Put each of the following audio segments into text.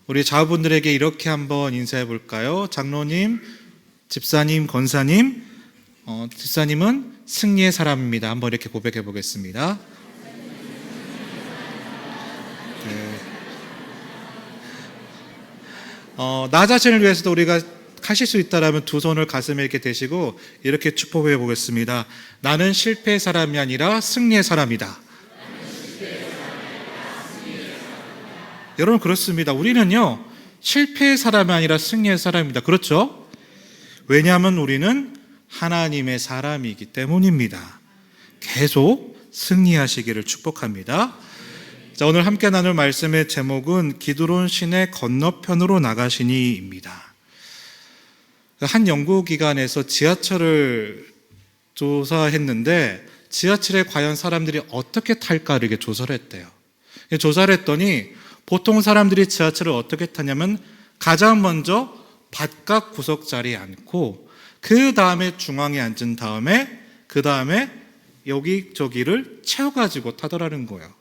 우리 자분들에게 이렇게 한번 인사해 볼까요? 장로님, 집사님, 권사님, 집사님은 승리의 사람입니다. 한번 이렇게 고백해 보겠습니다. 네. 나 자신을 위해서도 우리가 하실 수 있다라면 두 손을 가슴에 이렇게 대시고 이렇게 축복해 보겠습니다. 나는 실패의 사람이 아니라 승리의 사람이다. 여러분 그렇습니다. 우리는요 실패의 사람이 아니라 승리의 사람입니다. 그렇죠? 왜냐하면 우리는 하나님의 사람이기 때문입니다. 계속 승리하시기를 축복합니다. 자, 오늘 함께 나눌 말씀의 제목은 기드론 신의 건너편으로 나가시니입니다. 한 연구기관에서 지하철을 조사했는데 지하철에 과연 사람들이 어떻게 탈까 이렇게 조사를 했대요. 조사를 했더니 보통 사람들이 지하철을 어떻게 타냐면 가장 먼저 바깥 구석 자리에 앉고 그 다음에 중앙에 앉은 다음에 그 다음에 여기저기를 채워가지고 타더라는 거예요.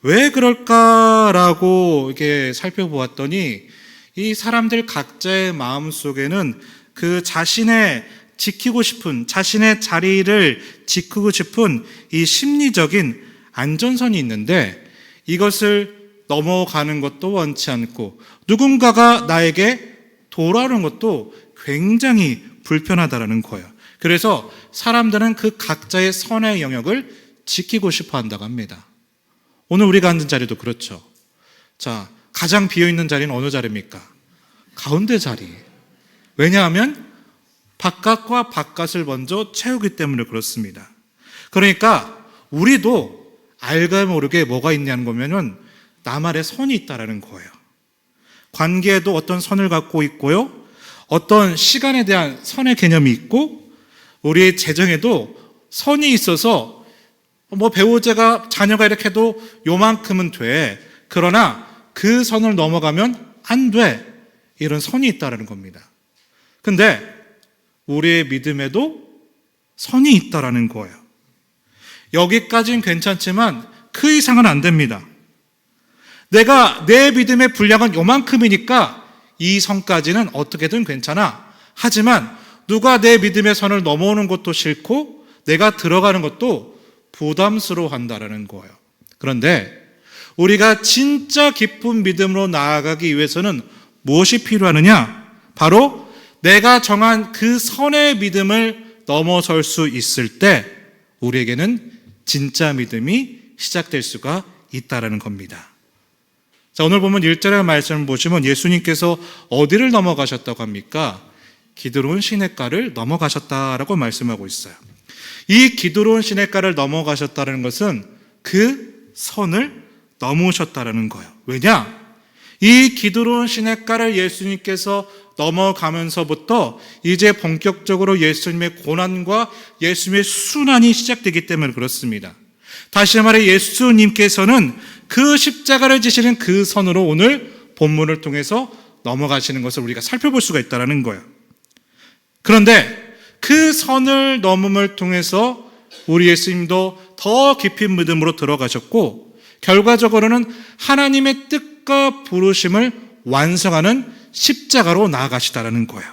왜 그럴까라고 이렇게 살펴보았더니 이 사람들 각자의 마음 속에는 그 자신의 지키고 싶은 자신의 자리를 지키고 싶은 이 심리적인 안전선이 있는데 이것을 넘어가는 것도 원치 않고 누군가가 나에게 돌아오는 것도 굉장히 불편하다라는 거예요. 그래서 사람들은 그 각자의 선의 영역을 지키고 싶어 한다고 합니다. 오늘 우리가 앉은 자리도 그렇죠. 자, 가장 비어있는 자리는 어느 자리입니까? 가운데 자리. 왜냐하면 바깥과 바깥을 먼저 채우기 때문에 그렇습니다. 그러니까 우리도 알게 모르게 뭐가 있냐는 거면은 나만의 선이 있다라는 거예요. 관계에도 어떤 선을 갖고 있고요. 어떤 시간에 대한 선의 개념이 있고 우리의 재정에도 선이 있어서 배우자가 자녀가 이렇게 해도 요만큼은 돼. 그러나 그 선을 넘어가면 안 돼. 이런 선이 있다라는 겁니다. 근데 우리의 믿음에도 선이 있다라는 거예요. 여기까지는 괜찮지만 그 이상은 안 됩니다. 내가 내 믿음의 분량은 요만큼이니까 이 선까지는 어떻게든 괜찮아. 하지만 누가 내 믿음의 선을 넘어오는 것도 싫고 내가 들어가는 것도 부담스러워한다라는 거예요. 그런데 우리가 진짜 깊은 믿음으로 나아가기 위해서는 무엇이 필요하느냐? 바로 내가 정한 그 선의 믿음을 넘어설 수 있을 때 우리에게는 진짜 믿음이 시작될 수가 있다라는 겁니다. 자, 오늘 보면 1절의 말씀을 보시면 예수님께서 어디를 넘어가셨다고 합니까? 기드론 시냇가를 넘어가셨다라고 말씀하고 있어요. 이 기드론 시냇가를 넘어가셨다는 것은 그 선을 넘으셨다라는 거예요. 왜냐? 이 기드론 시냇가를 예수님께서 넘어가면서부터 이제 본격적으로 예수님의 고난과 예수님의 순환이 시작되기 때문에 그렇습니다. 다시 말해 예수님께서는 그 십자가를 지시는 그 선으로 오늘 본문을 통해서 넘어가시는 것을 우리가 살펴볼 수가 있다는 거예요. 그런데 그 선을 넘음을 통해서 우리 예수님도 더 깊은 믿음으로 들어가셨고 결과적으로는 하나님의 뜻과 부르심을 완성하는 십자가로 나아가시다라는 거예요.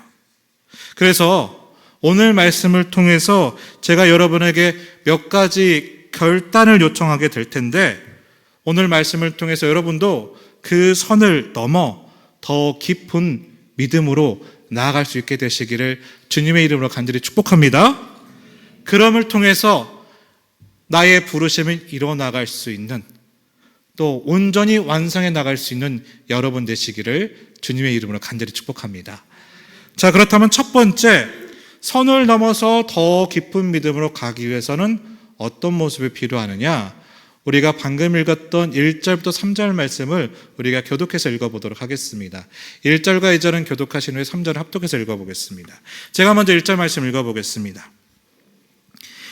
그래서 오늘 말씀을 통해서 제가 여러분에게 몇 가지 결단을 요청하게 될 텐데 오늘 말씀을 통해서 여러분도 그 선을 넘어 더 깊은 믿음으로 나아갈 수 있게 되시기를 주님의 이름으로 간절히 축복합니다. 그럼을 통해서 나의 부르심을 이뤄나갈 수 있는 또 온전히 완성해 나갈 수 있는 여러분 되시기를 주님의 이름으로 간절히 축복합니다. 자, 그렇다면 첫 번째, 선을 넘어서 더 깊은 믿음으로 가기 위해서는 어떤 모습이 필요하느냐? 우리가 방금 읽었던 1절부터 3절 말씀을 우리가 교독해서 읽어보도록 하겠습니다. 1절과 2절은 교독하신 후에 3절을 합독해서 읽어보겠습니다. 제가 먼저 1절 말씀 읽어보겠습니다.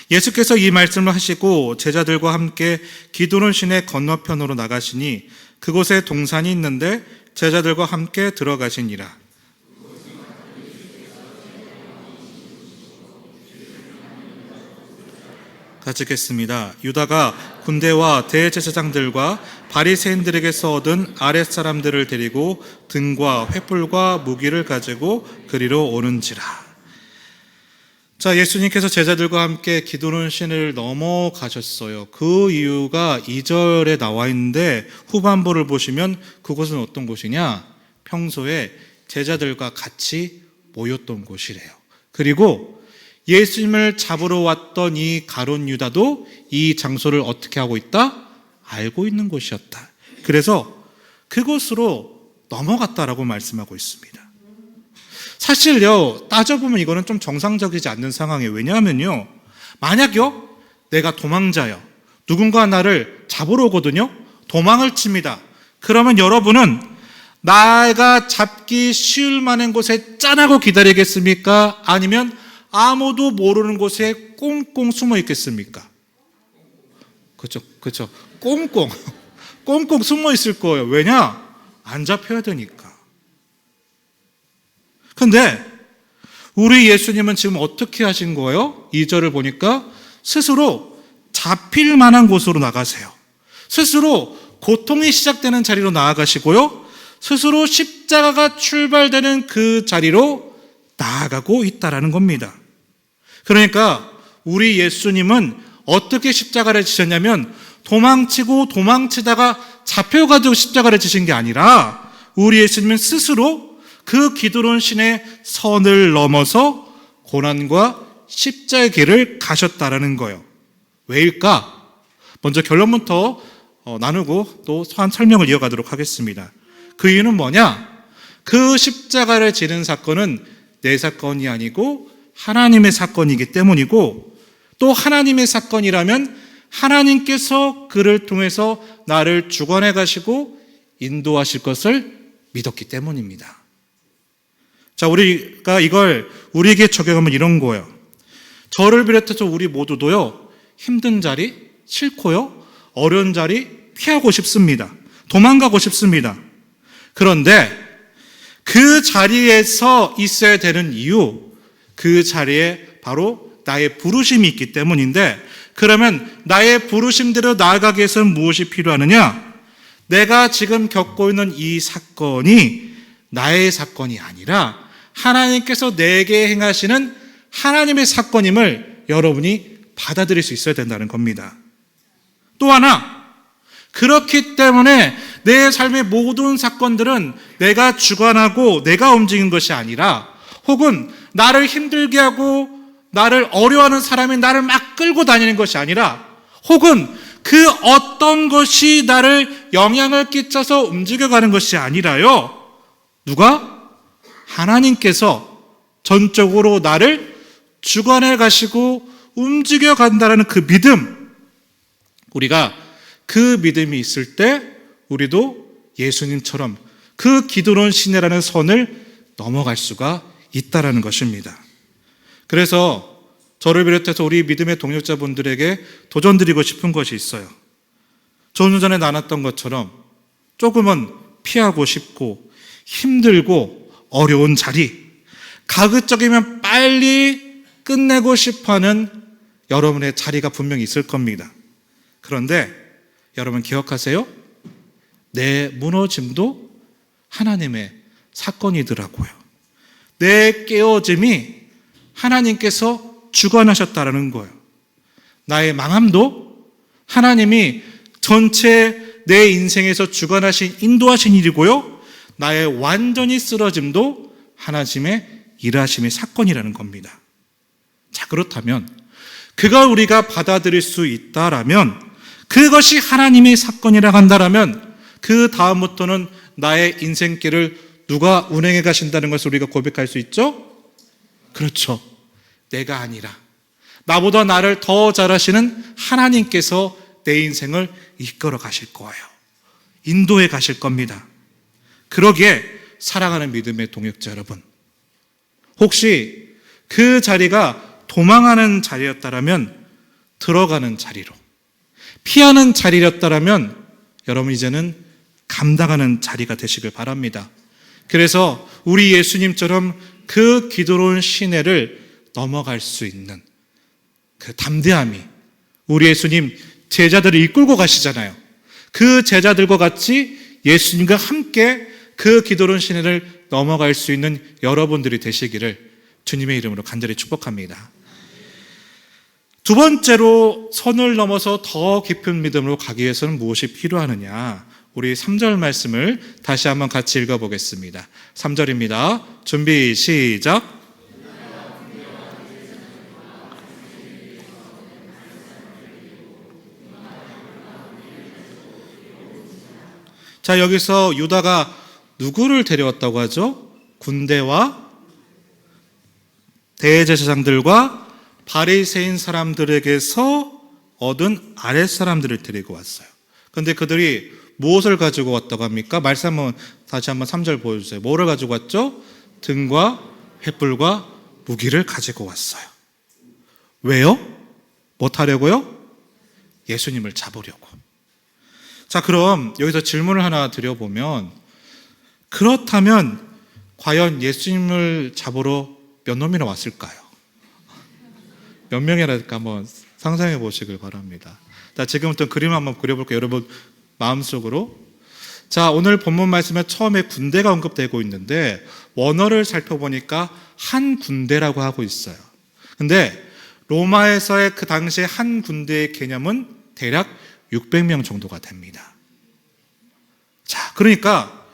예수께서 이 말씀을 하시고 제자들과 함께 기드론 시내 건너편으로 나가시니 그곳에 동산이 있는데 제자들과 함께 들어가시니라. 같이 읽겠습니다. 유다가 군대와 대제사장들과 바리새인들에게서 얻은 아랫사람들을 데리고 등과 횃불과 무기를 가지고 그리로 오는지라. 자, 예수님께서 제자들과 함께 기도는 시내를 넘어가셨어요. 그 이유가 2절에 나와 있는데 후반부를 보시면 그곳은 어떤 곳이냐? 평소에 제자들과 같이 모였던 곳이래요. 그리고 예수님을 잡으러 왔던 이 가룟 유다도 이 장소를 어떻게 하고 있다? 알고 있는 곳이었다. 그래서 그곳으로 넘어갔다라고 말씀하고 있습니다. 사실요, 따져보면 이거는 좀 정상적이지 않는 상황이에요. 왜냐하면요, 만약요, 내가 도망자요, 누군가 나를 잡으러 오거든요, 도망을 칩니다. 그러면 여러분은 나가 잡기 쉬울 만한 곳에 짠하고 기다리겠습니까? 아니면 아무도 모르는 곳에 꽁꽁 숨어 있겠습니까? 그렇죠. 꽁꽁 숨어 있을 거예요. 왜냐? 안 잡혀야 되니까. 근데 우리 예수님은 지금 어떻게 하신 거예요? 2절을 보니까 스스로 잡힐 만한 곳으로 나가세요. 스스로 고통이 시작되는 자리로 나아가시고요. 스스로 십자가가 출발되는 그 자리로 나아가고 있다라는 겁니다. 그러니까 우리 예수님은 어떻게 십자가를 지셨냐면 도망치다가 잡혀가지고 십자가를 지신 게 아니라 우리 예수님은 스스로 그 기드론 신의 선을 넘어서 고난과 십자의 길을 가셨다라는 거예요. 왜일까? 먼저 결론부터 나누고 또 한 설명을 이어가도록 하겠습니다. 그 이유는 뭐냐? 그 십자가를 지는 사건은 내 사건이 아니고 하나님의 사건이기 때문이고, 또 하나님의 사건이라면 하나님께서 그를 통해서 나를 주관해 가시고 인도하실 것을 믿었기 때문입니다. 자, 우리가 이걸 우리에게 적용하면 이런 거예요. 저를 비롯해서 우리 모두도요, 힘든 자리 싫고요, 어려운 자리 피하고 싶습니다. 도망가고 싶습니다. 그런데 그 자리에서 있어야 되는 이유, 그 자리에 바로 나의 부르심이 있기 때문인데, 그러면 나의 부르심대로 나아가기 위해서는 무엇이 필요하느냐? 내가 지금 겪고 있는 이 사건이 나의 사건이 아니라 하나님께서 내게 행하시는 하나님의 사건임을 여러분이 받아들일 수 있어야 된다는 겁니다. 또 하나, 그렇기 때문에 내 삶의 모든 사건들은 내가 주관하고 내가 움직인 것이 아니라, 혹은 나를 힘들게 하고 나를 어려워하는 사람이 나를 막 끌고 다니는 것이 아니라, 혹은 그 어떤 것이 나를 영향을 끼쳐서 움직여가는 것이 아니라요, 누가? 하나님께서 전적으로 나를 주관해 가시고 움직여 간다는 그 믿음, 우리가 그 믿음이 있을 때 우리도 예수님처럼 그 기드론 시내라는 선을 넘어갈 수가 있다라는 것입니다. 그래서 저를 비롯해서 우리 믿음의 동역자분들에게 도전드리고 싶은 것이 있어요. 좀 전에 나눴던 것처럼 조금은 피하고 싶고 힘들고 어려운 자리, 가급적이면 빨리 끝내고 싶어하는 여러분의 자리가 분명히 있을 겁니다. 그런데 여러분 기억하세요? 내 무너짐도 하나님의 사건이더라고요. 내 깨어짐이 하나님께서 주관하셨다라는 거예요. 나의 망함도 하나님이 전체 내 인생에서 주관하신, 인도하신 일이고요, 나의 완전히 쓰러짐도 하나님의 일하심의 사건이라는 겁니다. 자, 그렇다면 그걸 우리가 받아들일 수 있다라면, 그것이 하나님의 사건이라고 한다라면, 그 다음부터는 나의 인생길을 누가 운행해 가신다는 것을 우리가 고백할 수 있죠? 그렇죠. 내가 아니라 나보다 나를 더 잘하시는 하나님께서 내 인생을 이끌어 가실 거예요. 인도해 가실 겁니다. 그러기에 사랑하는 믿음의 동역자 여러분, 혹시 그 자리가 도망하는 자리였다라면 들어가는 자리로, 피하는 자리였다라면 여러분 이제는 감당하는 자리가 되시길 바랍니다. 그래서 우리 예수님처럼 그 기드론 시내를 넘어갈 수 있는 그 담대함이 우리 예수님 제자들을 이끌고 가시잖아요. 그 제자들과 같이 예수님과 함께 그 기도론 시내를 넘어갈 수 있는 여러분들이 되시기를 주님의 이름으로 간절히 축복합니다. 두 번째로 선을 넘어서 더 깊은 믿음으로 가기 위해서는 무엇이 필요하느냐? 우리 3절 말씀을 다시 한번 같이 읽어보겠습니다. 3절입니다. 준비 시작. 자, 여기서 유다가 누구를 데려왔다고 하죠? 군대와 대제사장들과 바리새인 사람들에게서 얻은 아랫사람들을 데리고 왔어요. 그런데 그들이 무엇을 가지고 왔다고 합니까? 말씀 한번 다시 한번 3절 보여주세요. 뭐를 가지고 왔죠? 등과 횃불과 무기를 가지고 왔어요. 왜요? 뭐 하려고요? 예수님을 잡으려고. 자, 그럼 여기서 질문을 하나 드려보면, 그렇다면 과연 예수님을 잡으러 몇 놈이나 왔을까요? 몇 명이랄까 한번 상상해 보시길 바랍니다. 자, 지금부터 그림 한번 그려볼게요. 여러분 마음속으로. 자, 오늘 본문 말씀에 처음에 군대가 언급되고 있는데 원어를 살펴보니까 한 군대라고 하고 있어요. 근데 로마에서의 그 당시에 한 군대의 개념은 대략 600명 정도가 됩니다. 자, 그러니까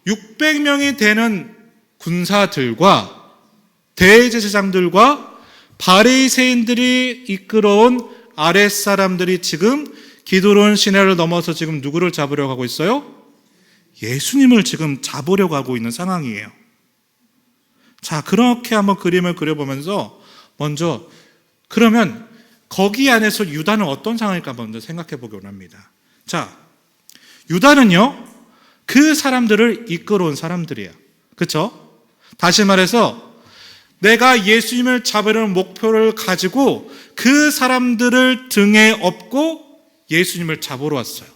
600명이 되는 군사들과 대제사장들과 바리새인들이 이끌어온 아랫사람들이 지금 기드론 시내를 넘어서 지금 누구를 잡으려고 하고 있어요? 예수님을 지금 잡으려고 하고 있는 상황이에요. 자, 그렇게 한번 그림을 그려보면서 먼저 그러면 거기 안에서 유다는 어떤 상황일까 먼저 생각해 보기 원합니다. 자, 유다는요, 그 사람들을 이끌어온 사람들이에요. 그렇죠? 다시 말해서 내가 예수님을 잡으려는 목표를 가지고 그 사람들을 등에 업고 예수님을 잡으러 왔어요.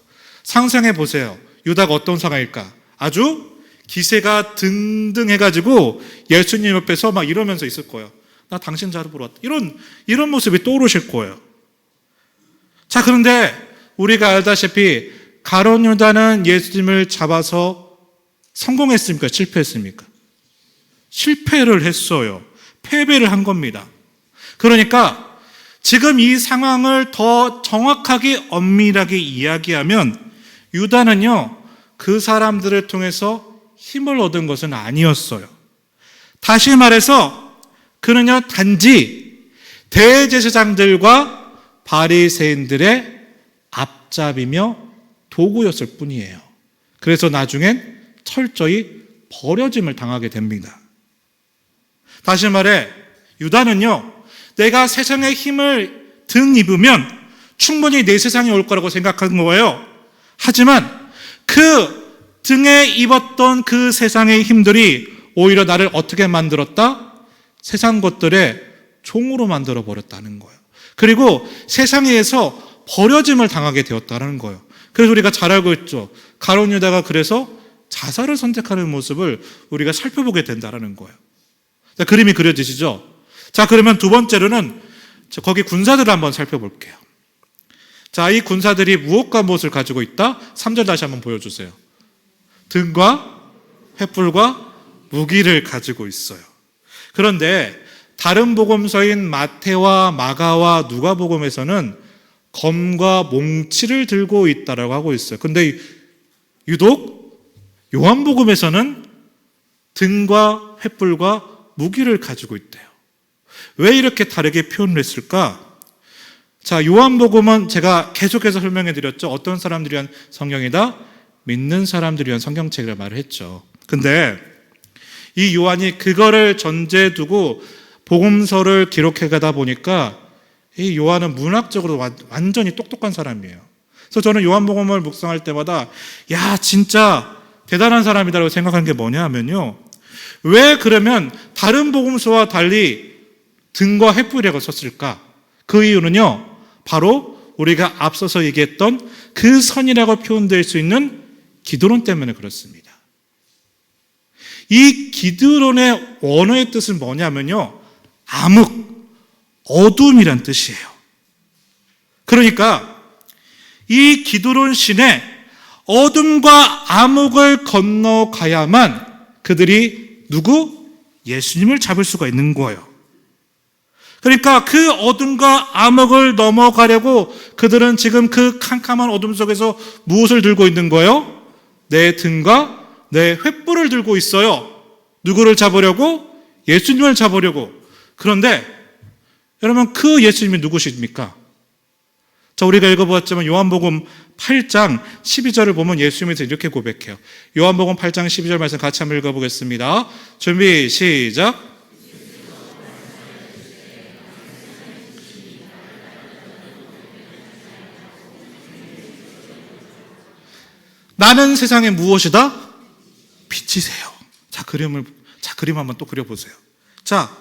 상상해 보세요. 유다가 어떤 상황일까? 아주 기세가 등등해가지고 예수님 옆에서 막 이러면서 있을 거예요. 나 당신 잡으러 왔다. 이런 모습이 떠오르실 거예요. 자, 그런데 우리가 알다시피 가룟 유다는 예수님을 잡아서 성공했습니까? 실패했습니까? 실패를 했어요. 패배를 한 겁니다. 그러니까 지금 이 상황을 더 정확하게 엄밀하게 이야기하면 유다는요, 그 사람들을 통해서 힘을 얻은 것은 아니었어요. 다시 말해서 그는요, 단지 대제사장들과 바리새인들의 앞잡이며 도구였을 뿐이에요. 그래서 나중엔 철저히 버려짐을 당하게 됩니다. 다시 말해 유다는요, 내가 세상의 힘을 등입으면 충분히 내 세상이 올 거라고 생각한 거예요. 하지만 그 등에 입었던 그 세상의 힘들이 오히려 나를 어떻게 만들었다? 세상 것들의 종으로 만들어 버렸다는 거예요. 그리고 세상에서 버려짐을 당하게 되었다는 거예요. 그래서 우리가 잘 알고 있죠. 가룟 유다가 그래서 자살을 선택하는 모습을 우리가 살펴보게 된다는 거예요. 자, 그림이 그려지시죠? 자, 그러면 두 번째로는 거기 군사들을 한번 살펴볼게요. 자, 이 군사들이 무엇과 무엇을 가지고 있다? 3절 다시 한번 보여주세요. 등과 횃불과 무기를 가지고 있어요. 그런데 다른 복음서인 마태와 마가와 누가복음에서는 검과 몽치를 들고 있다라고 하고 있어요. 근데 유독 요한복음에서는 등과 횃불과 무기를 가지고 있대요. 왜 이렇게 다르게 표현을 했을까? 자, 요한복음은 제가 계속해서 설명해 드렸죠. 어떤 사람들이 위한 성경이다? 믿는 사람들이 위한 성경책이라 말을 했죠. 근데 이 요한이 그거를 전제에 두고 복음서를 기록해 가다 보니까 이 요한은 문학적으로 완전히 똑똑한 사람이에요. 그래서 저는 요한복음을 묵상할 때마다 야, 진짜 대단한 사람이다라고 생각하는 게 뭐냐 하면요, 왜 그러면 다른 복음서와 달리 등과 횃불이라고 썼을까? 그 이유는요, 바로 우리가 앞서서 얘기했던 그 선이라고 표현될 수 있는 기드론 때문에 그렇습니다. 이 기드론의 원어의 뜻은 뭐냐면요, 암흑, 어둠이란 뜻이에요. 그러니까 이 기드론 시내 어둠과 암흑을 건너가야만 그들이 예수님을 잡을 수가 있는 거예요. 그러니까 그 어둠과 암흑을 넘어가려고 그들은 지금 그 캄캄한 어둠 속에서 무엇을 들고 있는 거예요? 내 등과 내 횃불을 들고 있어요. 누구를 잡으려고? 예수님을 잡으려고. 그런데 여러분, 그 예수님이 누구십니까? 자, 우리가 읽어보았지만 요한복음 8장 12절을 보면 예수님께서 이렇게 고백해요. 요한복음 8장 12절 말씀 같이 한번 읽어보겠습니다. 준비, 시작. 나는 세상의 무엇이다? 빛이세요. 자, 그림 한번 또 그려보세요. 자,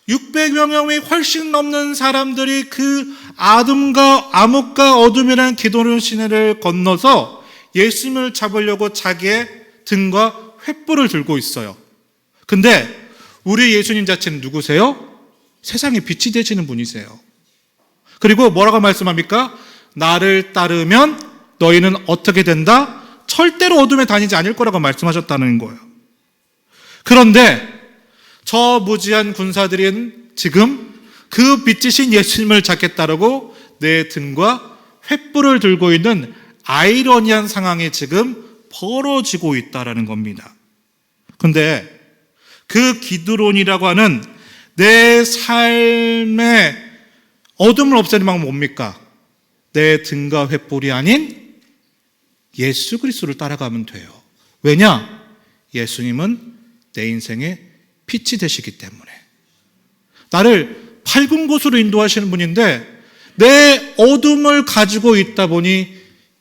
600여 명이 훨씬 넘는 사람들이 그 암흑과 어둠이라는 기드론 시내를 건너서 예수님을 잡으려고 자기의 등과 횃불을 들고 있어요. 근데 우리 예수님 자체는 누구세요? 세상의 빛이 되시는 분이세요. 그리고 뭐라고 말씀합니까? 나를 따르면 너희는 어떻게 된다? 절대로 어둠에 다니지 않을 거라고 말씀하셨다는 거예요. 그런데 저 무지한 군사들은 지금 그 빛이신 예수님을 잡겠다라고 내 등과 횃불을 들고 있는 아이러니한 상황이 지금 벌어지고 있다라는 겁니다. 그런데 그 기드론이라고 하는 내 삶의 어둠을 없애는 방법은 뭡니까? 내 등과 횃불이 아닌 예수 그리스도를 따라가면 돼요. 왜냐? 예수님은 내 인생의 빛이 되시기 때문에. 나를 밝은 곳으로 인도하시는 분인데 내 어둠을 가지고 있다 보니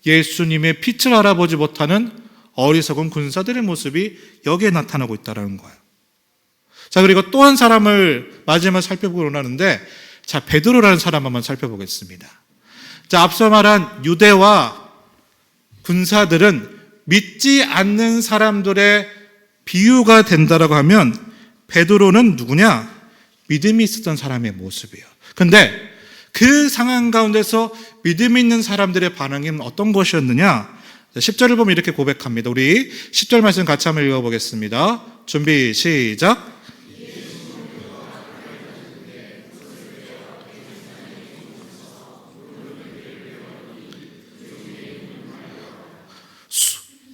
예수님의 빛을 알아보지 못하는 어리석은 군사들의 모습이 여기에 나타나고 있다는 거예요. 자, 그리고 또 한 사람을 마지막에 살펴보고 원하는데, 자, 베드로라는 사람 한번 살펴보겠습니다. 자, 앞서 말한 유대와 군사들은 믿지 않는 사람들의 비유가 된다라고 하면 베드로는 누구냐? 믿음이 있었던 사람의 모습이에요. 근데 그 상황 가운데서 믿음이 있는 사람들의 반응이 어떤 것이었느냐? 10절을 보면 이렇게 고백합니다. 우리 10절 말씀 같이 한번 읽어보겠습니다. 준비, 시작.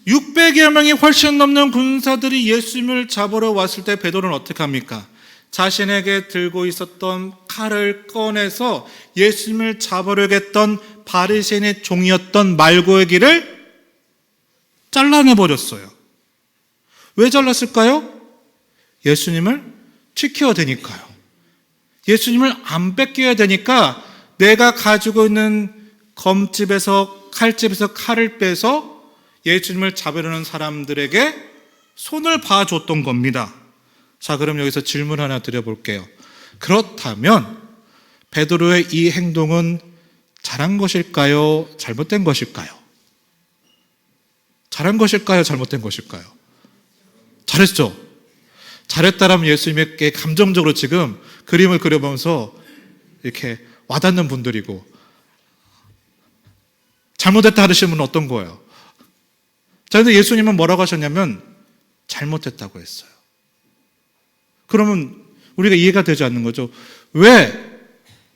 (600여 명이) 훨씬 넘는 군사들이 예수님을 잡으러 왔을 때 베드로는 어떻게 합니까? 자신에게 들고 있었던 칼을 꺼내서 예수님을 잡으려겠던 바리새인의 종이었던 말고의 길을 잘라내버렸어요. 왜 잘랐을까요? 예수님을 지켜야 되니까요. 예수님을 안 뺏겨야 되니까 내가 가지고 있는 검집에서 칼집에서 칼을 빼서 예수님을 잡으려는 사람들에게 손을 봐줬던 겁니다. 자, 그럼 여기서 질문 하나 드려볼게요. 그렇다면 베드로의 이 행동은 잘한 것일까요? 잘못된 것일까요? 잘한 것일까요? 잘못된 것일까요? 잘했죠? 잘했다라면 예수님께 감정적으로 지금 그림을 그려보면서 이렇게 와닿는 분들이고, 잘못했다 하시는 분은 어떤 거예요? 자, 근데 예수님은 뭐라고 하셨냐면 잘못했다고 했어요. 그러면 우리가 이해가 되지 않는 거죠. 왜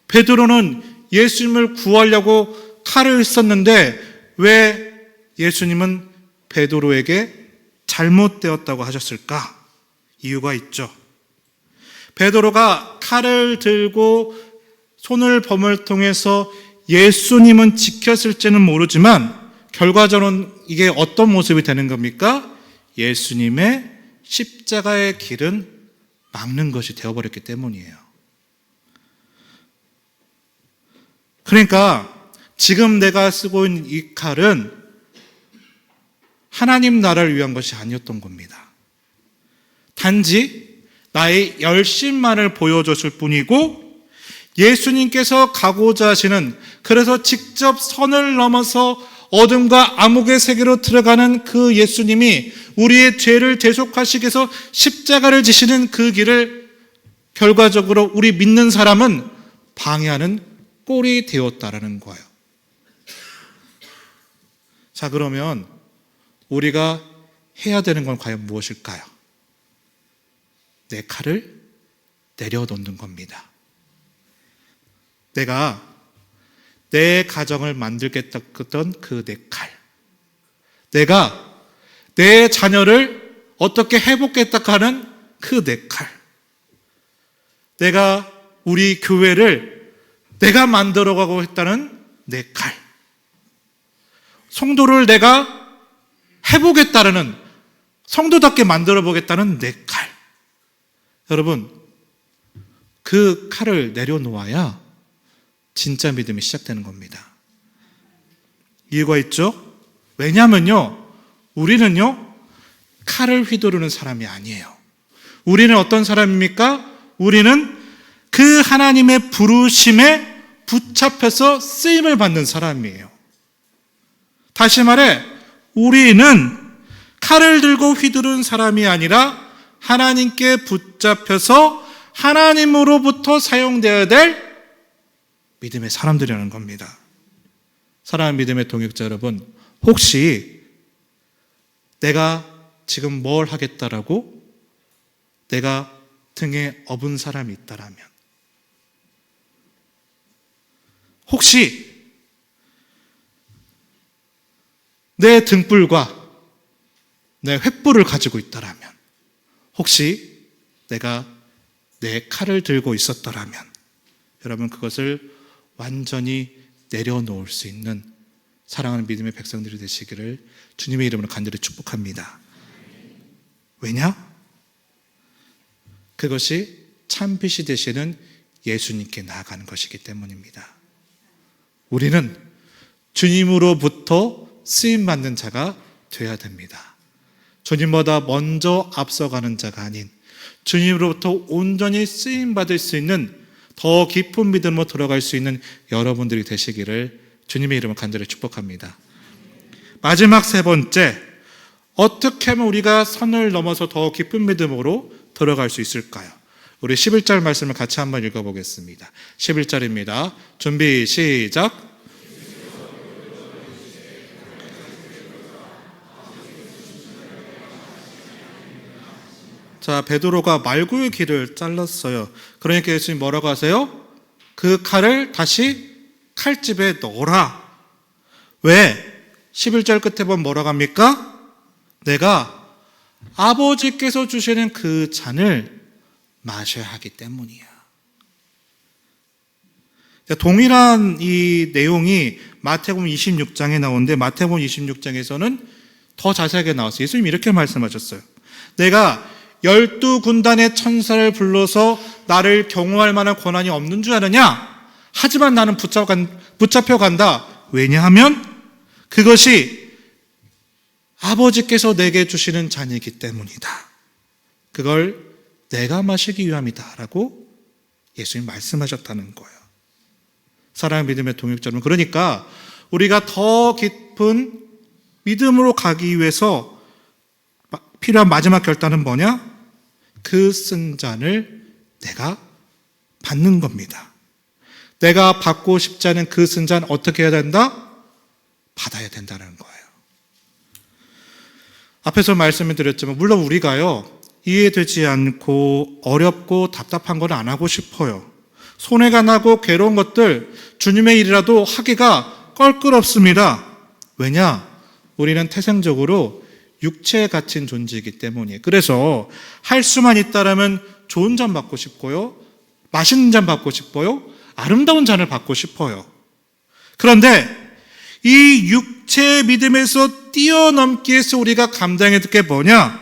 베드로는 예수님을 구하려고 칼을 썼는데 왜 예수님은 베드로에게 잘못되었다고 하셨을까? 이유가 있죠. 베드로가 칼을 들고 손을 범을 통해서 예수님은 지켰을지는 모르지만 결과적으로는 이게 어떤 모습이 되는 겁니까? 예수님의 십자가의 길은 막는 것이 되어버렸기 때문이에요. 그러니까 지금 내가 쓰고 있는 이 칼은 하나님 나라를 위한 것이 아니었던 겁니다. 단지 나의 열심만을 보여줬을 뿐이고, 예수님께서 가고자 하시는, 그래서 직접 선을 넘어서 어둠과 암흑의 세계로 들어가는 그 예수님이 우리의 죄를 대속하시기 위해서 십자가를 지시는 그 길을 결과적으로 우리 믿는 사람은 방해하는 꼴이 되었다라는 거예요. 자, 그러면 우리가 해야 되는 건 과연 무엇일까요? 내 칼을 내려놓는 겁니다. 내가 내 가정을 만들겠다던 그 내 칼, 내가 내 자녀를 어떻게 회복했다 하는 그 내 칼, 내가 우리 교회를 내가 만들어가고 했다는 내 칼, 성도를 내가 해보겠다는, 성도답게 만들어보겠다는 내 칼. 여러분, 그 칼을 내려놓아야 진짜 믿음이 시작되는 겁니다. 이유가 있죠? 왜냐하면요, 우리는요, 칼을 휘두르는 사람이 아니에요. 우리는 어떤 사람입니까? 우리는 그 하나님의 부르심에 붙잡혀서 쓰임을 받는 사람이에요. 다시 말해, 우리는 칼을 들고 휘두르는 사람이 아니라 하나님께 붙잡혀서 하나님으로부터 사용되어야 될 믿음의 사람들이라는 겁니다. 사랑하는 믿음의 동역자 여러분, 혹시 내가 지금 뭘 하겠다라고 내가 등에 업은 사람이 있다라면, 혹시 내 등불과 내 횃불을 가지고 있다라면, 혹시 내가 내 칼을 들고 있었더라면, 여러분 그것을 완전히 내려놓을 수 있는 사랑하는 믿음의 백성들이 되시기를 주님의 이름으로 간절히 축복합니다. 왜냐? 그것이 참빛이 되시는 예수님께 나아가는 것이기 때문입니다. 우리는 주님으로부터 쓰임받는 자가 되어야 됩니다. 주님보다 먼저 앞서가는 자가 아닌 주님으로부터 온전히 쓰임받을 수 있는 더 깊은 믿음으로 들어갈 수 있는 여러분들이 되시기를 주님의 이름으로 간절히 축복합니다. 마지막 세 번째, 어떻게 하면 우리가 선을 넘어서 더 깊은 믿음으로 들어갈 수 있을까요? 우리 11절 말씀을 같이 한번 읽어보겠습니다. 11절입니다. 준비 시작. 자, 베드로가 말구의 길을 잘랐어요. 그러니까 예수님 뭐라고 하세요? 그 칼을 다시 칼집에 넣어라. 왜? 11절 끝에 보면 뭐라고 합니까? 내가 아버지께서 주시는 그 잔을 마셔야 하기 때문이야. 동일한 이 내용이 마태복음 26장에 나오는데, 마태복음 26장에서는 더 자세하게 나왔어요. 예수님이 이렇게 말씀하셨어요. 내가 12군단의 천사를 불러서 나를 경호할 만한 권한이 없는 줄 아느냐? 하지만 나는 붙잡혀 간다. 왜냐하면 그것이 아버지께서 내게 주시는 잔이기 때문이다. 그걸 내가 마시기 위함이다 라고 예수님 말씀하셨다는 거예요. 사랑하는 믿음의 동역자 여러분, 그러니까 우리가 더 깊은 믿음으로 가기 위해서 필요한 마지막 결단은 뭐냐? 그 쓴 잔을 내가 받는 겁니다. 내가 받고 싶지 않은 그 쓴 잔 어떻게 해야 된다? 받아야 된다는 거예요. 앞에서 말씀을 드렸지만 물론 우리가요, 이해되지 않고 어렵고 답답한 건 안 하고 싶어요. 손해가 나고 괴로운 것들 주님의 일이라도 하기가 껄끄럽습니다. 왜냐? 우리는 태생적으로 육체에 갇힌 존재이기 때문이에요. 그래서 할 수만 있다라면 좋은 잔 받고 싶고요, 맛있는 잔 받고 싶어요, 아름다운 잔을 받고 싶어요. 그런데 이 육체의 믿음에서 뛰어넘기 위해서 우리가 감당해야 될 게 뭐냐?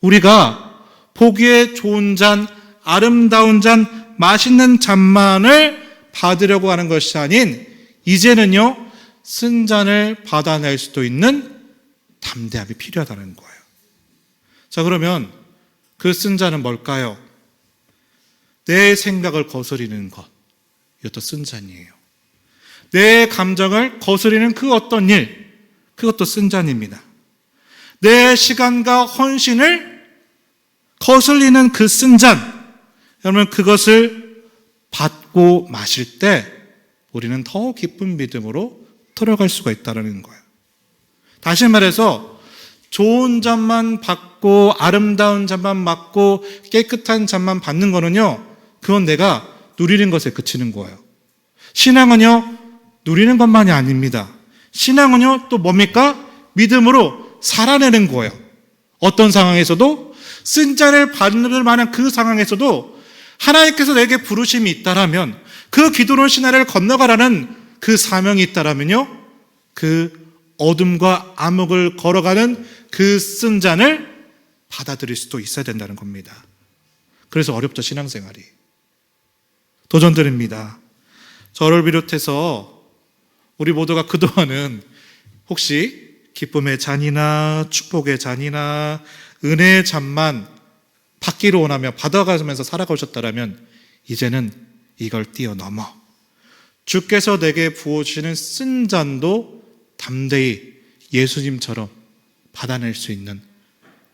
우리가 보기에 좋은 잔, 아름다운 잔, 맛있는 잔만을 받으려고 하는 것이 아닌 이제는요, 쓴 잔을 받아낼 수도 있는 담대함이 필요하다는 거예요. 자, 그러면 그 쓴 잔은 뭘까요? 내 생각을 거스리는 것, 이것도 쓴 잔이에요. 내 감정을 거스리는 그 어떤 일, 그것도 쓴 잔입니다. 내 시간과 헌신을 거슬리는 그 쓴 잔, 여러분 그것을 받고 마실 때 우리는 더 깊은 믿음으로 들어갈 수가 있다는 거예요. 다시 말해서 좋은 잠만 받고 아름다운 잠만 받고 깨끗한 잠만 받는 거는요, 그건 내가 누리는 것에 그치는 거예요. 신앙은요, 누리는 것만이 아닙니다. 신앙은요, 또 뭡니까? 믿음으로 살아내는 거예요. 어떤 상황에서도, 쓴 잔을 받을 만한 그 상황에서도 하나님께서 내게 부르심이 있다라면, 그 기도로운 시내를 건너가라는 그 사명이 있다라면요, 그 어둠과 암흑을 걸어가는 그 쓴 잔을 받아들일 수도 있어야 된다는 겁니다. 그래서 어렵죠, 신앙생활이. 도전드립니다. 저를 비롯해서 우리 모두가 그동안은 혹시 기쁨의 잔이나 축복의 잔이나 은혜의 잔만 받기로 원하며 받아가면서 살아가셨다면 이제는 이걸 뛰어넘어 주께서 내게 부어주시는 쓴 잔도 담대히 예수님처럼 받아낼 수 있는,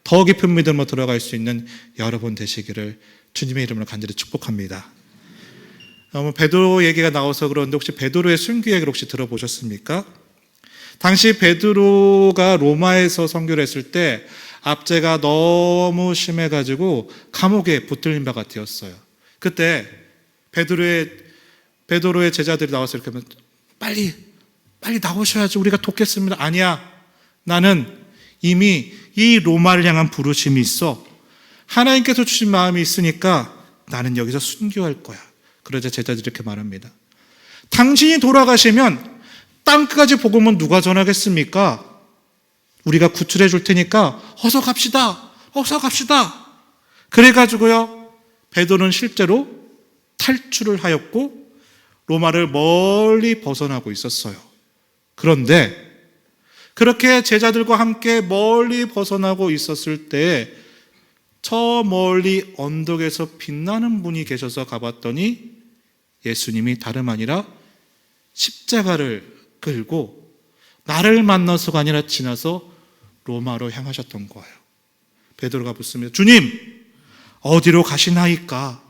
더 깊은 믿음으로 들어갈 수 있는 여러분 되시기를 주님의 이름으로 간절히 축복합니다. 베드로 얘기가 나와서 그런데 혹시 베드로의 순교 얘기를 혹시 들어보셨습니까? 당시 베드로가 로마에서 선교를 했을 때 압제가 너무 심해가지고 감옥에 붙들린 바가 되었어요. 그때 베드로의 제자들이 나와서 이렇게 하면 빨리 나오셔야지, 우리가 돕겠습니다. 아니야, 나는 이미 이 로마를 향한 부르심이 있어. 하나님께서 주신 마음이 있으니까 나는 여기서 순교할 거야. 그러자 제자들이 이렇게 말합니다. 당신이 돌아가시면 땅끝까지 복음은 누가 전하겠습니까? 우리가 구출해 줄 테니까 어서 갑시다. 그래가지고요, 베드로는 실제로 탈출을 하였고 로마를 멀리 벗어나고 있었어요. 그런데 그렇게 제자들과 함께 멀리 벗어나고 있었을 때 저 멀리 언덕에서 빛나는 분이 계셔서 가봤더니 예수님이 다름 아니라 십자가를 끌고 나를 만나서가 아니라 지나서 로마로 향하셨던 거예요. 베드로가 묻습니다. 주님, 어디로 가시나이까?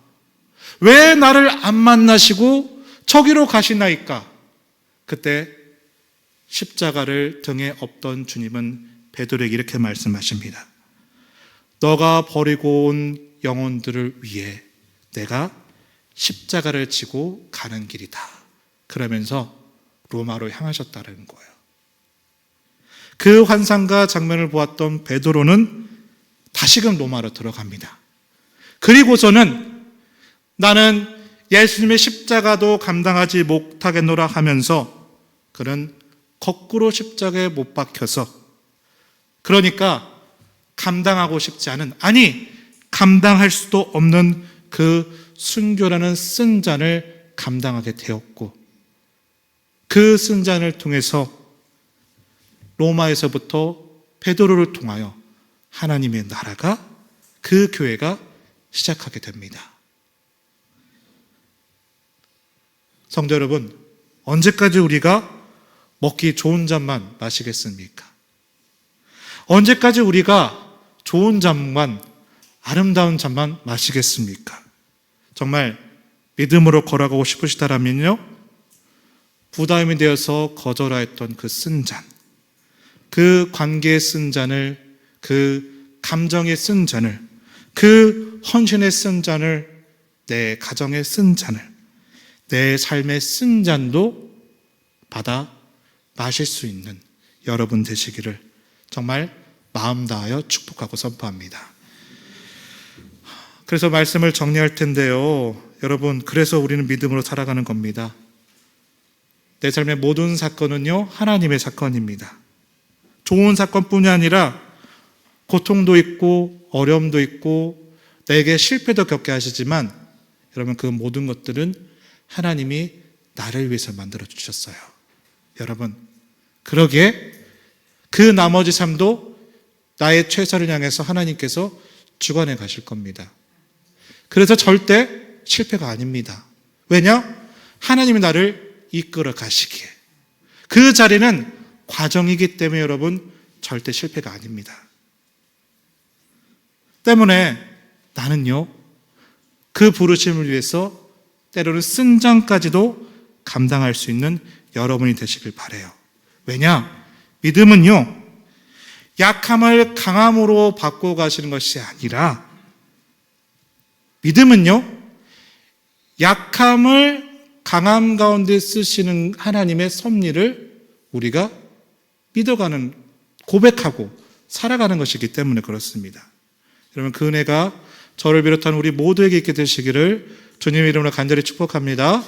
왜 나를 안 만나시고 저기로 가시나이까? 그때 십자가를 등에 업던 주님은 베드로에게 이렇게 말씀하십니다. 너가 버리고 온 영혼들을 위해 내가 십자가를 지고 가는 길이다. 그러면서 로마로 향하셨다는 거예요. 그 환상과 장면을 보았던 베드로는 다시금 로마로 들어갑니다. 그리고서는 나는 예수님의 십자가도 감당하지 못하겠노라 하면서 그는 거꾸로 십자가에 못 박혀서, 그러니까 감당하고 싶지 않은, 아니 감당할 수도 없는 그 순교라는 쓴 잔을 감당하게 되었고, 그 쓴 잔을 통해서 로마에서부터 베드로를 통하여 하나님의 나라가, 그 교회가 시작하게 됩니다. 성도 여러분, 언제까지 우리가 먹기 좋은 잔만 마시겠습니까? 언제까지 우리가 좋은 잔만, 아름다운 잔만 마시겠습니까? 정말 믿음으로 걸어가고 싶으시다면요, 부담이 되어서 거절하였던 그 쓴 잔, 그 관계의 쓴 잔을, 그 감정의 쓴 잔을, 그 헌신의 쓴 잔을, 내 가정의 쓴 잔을, 내 삶의 쓴 잔도 받아 마실 수 있는 여러분 되시기를 정말 마음 다하여 축복하고 선포합니다. 그래서 말씀을 정리할 텐데요, 여러분, 그래서 우리는 믿음으로 살아가는 겁니다. 내 삶의 모든 사건은요, 하나님의 사건입니다. 좋은 사건뿐이 아니라 고통도 있고 어려움도 있고 내게 실패도 겪게 하시지만, 여러분, 그 모든 것들은 하나님이 나를 위해서 만들어 주셨어요. 여러분, 그러기에 그 나머지 삶도 나의 최선을 향해서 하나님께서 주관해 가실 겁니다. 그래서 절대 실패가 아닙니다. 왜냐? 하나님이 나를 이끌어 가시기에. 그 자리는 과정이기 때문에 여러분, 절대 실패가 아닙니다. 때문에 나는요, 그 부르심을 위해서 때로는 쓴 잔까지도 감당할 수 있는 여러분이 되시길 바라요. 왜냐? 믿음은요, 약함을 강함으로 바꿔가시는 것이 아니라 믿음은요, 약함을 강함 가운데 쓰시는 하나님의 섭리를 우리가 믿어가는, 고백하고 살아가는 것이기 때문에 그렇습니다. 여러분, 그 은혜가 저를 비롯한 우리 모두에게 있게 되시기를 주님의 이름으로 간절히 축복합니다.